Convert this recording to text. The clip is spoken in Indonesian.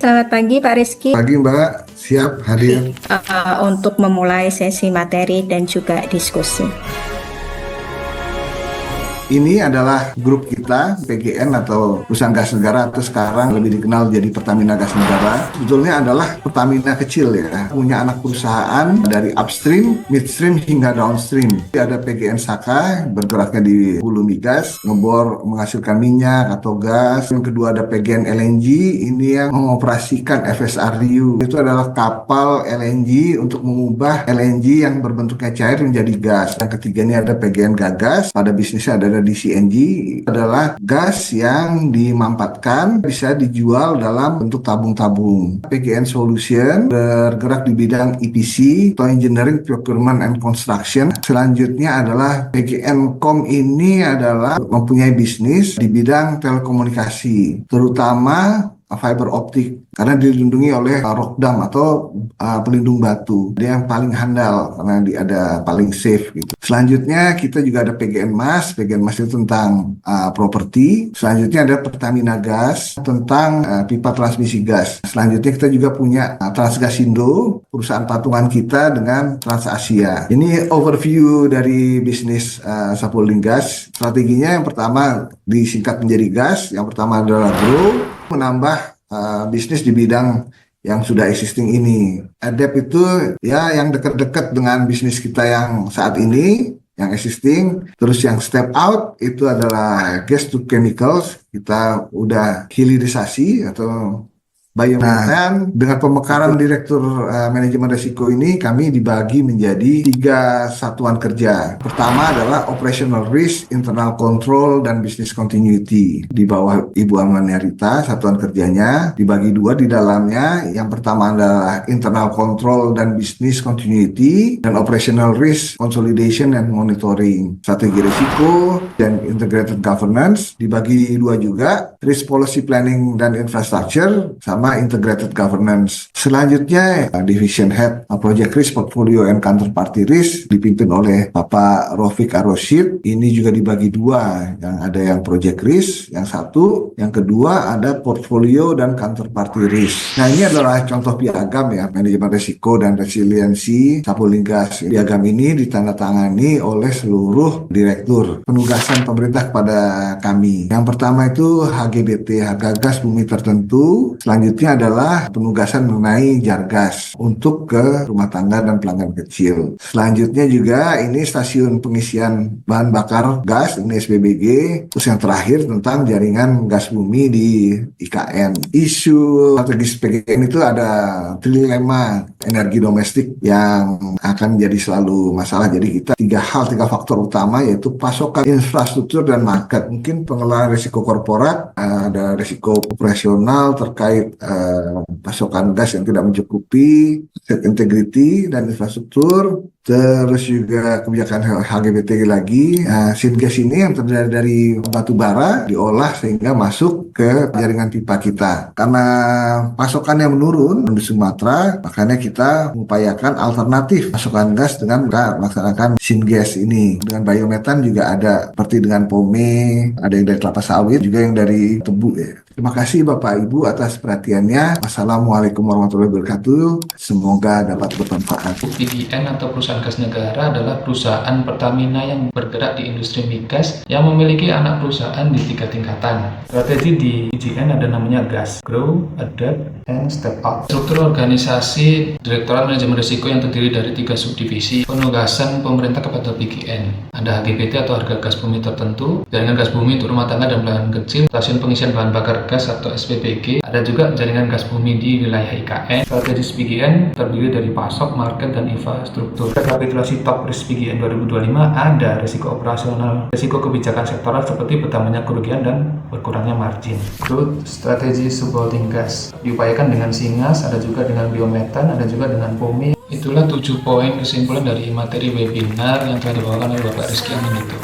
Selamat pagi Pak Rizky. Pagi Mbak, siap hadir. Untuk memulai sesi materi dan juga diskusi. Ini adalah grup kita, PGN atau Perusahaan Gas Negara, atau sekarang lebih dikenal jadi Pertamina Gas Negara. Sebetulnya adalah Pertamina kecil ya, punya anak perusahaan dari upstream, midstream hingga downstream. Ada PGN Saka, bergeraknya di hulu migas, ngebor menghasilkan minyak atau gas. Yang kedua ada PGN LNG, ini yang mengoperasikan FSRU. Itu adalah kapal LNG untuk mengubah LNG yang berbentuknya cair menjadi gas. Yang ketiga ini ada PGN Gagas, pada bisnisnya ada di CNG, adalah gas yang dimampatkan bisa dijual dalam bentuk tabung-tabung. PGN Solution bergerak di bidang EPC atau Engineering, Procurement and Construction. Selanjutnya adalah PGN Com, ini adalah mempunyai bisnis di bidang telekomunikasi, terutama fiber optik, karena dilindungi oleh rockdam atau pelindung batu. Dia yang paling handal karena dia ada paling safe gitu. Selanjutnya kita juga ada PGN Mas. PGN Mas itu tentang properti. Selanjutnya ada Pertamina Gas tentang pipa transmisi gas. Selanjutnya kita juga punya Transgasindo, perusahaan patungan kita dengan TransAsia. Ini overview dari bisnis Sapuling Gas. Strateginya yang pertama disingkat menjadi gas. Yang pertama adalah grow, menambah bisnis di bidang yang sudah existing ini. Adapt itu ya yang dekat-dekat dengan bisnis kita yang saat ini, yang existing. Terus yang step out itu adalah gas to chemicals. Kita udah hilirisasi atau biomethane. Dengan pemekaran Direktur Manajemen Risiko ini, kami dibagi menjadi 3 satuan kerja. Pertama adalah Operational Risk, Internal Control, dan Business Continuity. Di bawah Ibu Amania Rita, satuan kerjanya dibagi 2 di dalamnya. Yang pertama adalah Internal Control dan Business Continuity, dan Operational Risk, Consolidation, and Monitoring. Strategi risiko dan Integrated Governance dibagi 2 juga. Risk Policy Planning dan Infrastructure, sama Integrated Governance. Selanjutnya Division Head Project Risk, Portfolio and Counterparty Risk dipimpin oleh Bapak Rofik Ar-Rosyid. Ini juga dibagi 2, yang ada yang Project Risk, yang satu, yang kedua ada Portfolio dan Counterparty Risk. Nah, ini adalah contoh piagam ya, manajemen risiko dan resiliensi Sapuling Gas. Piagam ini ditandatangani oleh seluruh direktur. Penugasan pemerintah kepada kami. Yang pertama itu HGBT, harga gas bumi tertentu. Selanjutnya adalah penugasan mengenai Jargas untuk ke rumah tangga dan pelanggan kecil. Selanjutnya juga ini stasiun pengisian bahan bakar gas, ini SPBG. Terus yang terakhir tentang jaringan gas bumi di IKN. Isu strategis PGN itu ada trilema energi domestik yang akan jadi selalu masalah. Jadi kita 3 faktor utama, yaitu pasokan, infrastruktur, dan market. Mungkin pengelolaan risiko korporat, ada risiko operasional terkait pasokan gas yang tidak mencukupi, set integrity dan infrastruktur. Terus juga kebijakan HGBT lagi. Syngas ini yang terdiri dari batu bara diolah sehingga masuk ke jaringan pipa kita. Karena pasokannya menurun di Sumatera, makanya kita mengupayakan alternatif pasokan gas dengan melaksanakan Syngas ini. Dengan biometan juga ada, seperti dengan POME, ada yang dari kelapa sawit, juga yang dari tebu ya. Terima kasih Bapak Ibu atas perhatiannya. Wassalamualaikum warahmatullahi wabarakatuh. Semoga dapat bermanfaat. PGN atau Perusahaan Gas Negara adalah perusahaan Pertamina yang bergerak di industri migas yang memiliki anak perusahaan di 3 tingkatan. Strategi di PGN ada namanya Gas, Grow, Adapt, and Step Out. Struktur organisasi Direktorat Manajemen Risiko yang terdiri dari 3 subdivisi. Penugasan pemerintah kepada PGN. Ada HGBT atau harga gas bumi tertentu, jaringan gas bumi untuk rumah tangga dan pelanggan kecil, stasiun pengisian bahan bakar gas atau SPBG, ada juga jaringan gas bumi di wilayah IKN. Strategis PGN terdiri dari pasok, market, dan infrastruktur. Rekapitulasi top risk PGN 2025 ada risiko operasional, risiko kebijakan sektoral seperti bertambahnya kerugian dan berkurangnya margin. Growth strategi Sapuling Gas diupayakan dengan Syngas, ada juga dengan biometan, ada juga dengan POME. Itulah 7 poin kesimpulan dari materi webinar yang telah dibawakan oleh Bapak Rizky Amin itu.